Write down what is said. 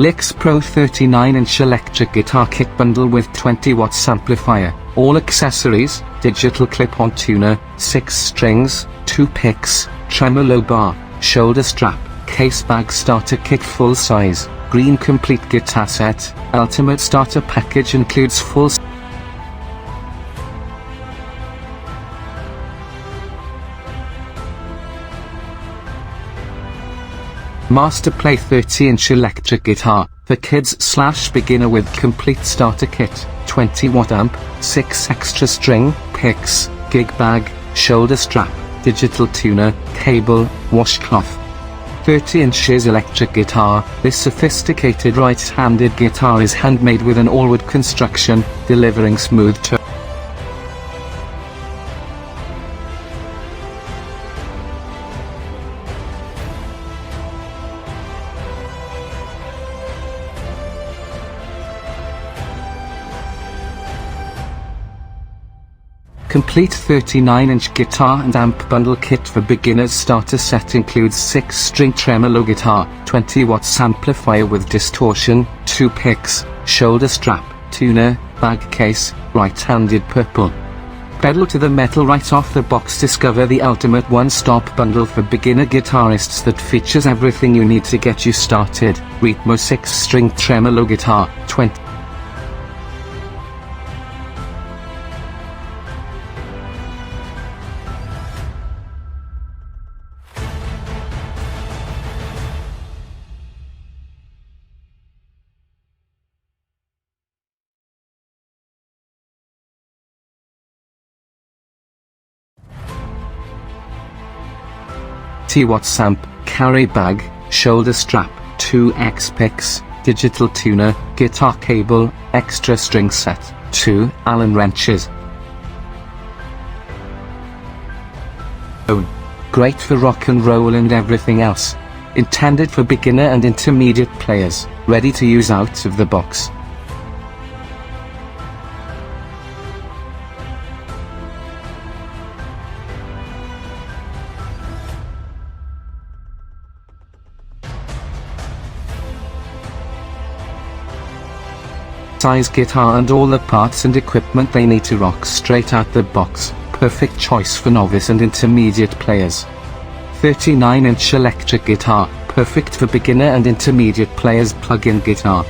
LyxPro 39-inch electric guitar kit bundle with 20 watts amplifier, all accessories, digital clip-on tuner, 6 strings, 2 picks, tremolo bar, shoulder strap, case bag starter kit full size, green complete guitar set. Ultimate starter package includes full Master Play 30-inch electric guitar, for kids/beginner with complete starter kit, 20 watt amp, 6 extra string, picks, gig bag, shoulder strap, digital tuner, cable, washcloth. 30 inches electric guitar. This sophisticated right-handed guitar is handmade with an all-wood construction, delivering smooth tone. Complete 39-inch guitar and amp bundle kit for beginners. Starter set includes 6-string tremolo guitar, 20 watts amplifier with distortion, 2 picks, shoulder strap, tuner, bag case, right-handed purple. Pedal to the metal right off the box. Discover the ultimate one-stop bundle for beginner guitarists that features everything you need to get you started. Ritmo 6-string tremolo guitar, 20 watts amp, carry bag, shoulder strap, 2 X picks, digital tuner, guitar cable, extra string set, 2 Allen wrenches. Great for rock and roll and everything else. Intended for beginner and intermediate players, ready to use out of the box. Size guitar and all the parts and equipment they need to rock straight out the box. Perfect choice for novice and intermediate players. 39-inch electric guitar, perfect for beginner and intermediate players. Plug-in guitar.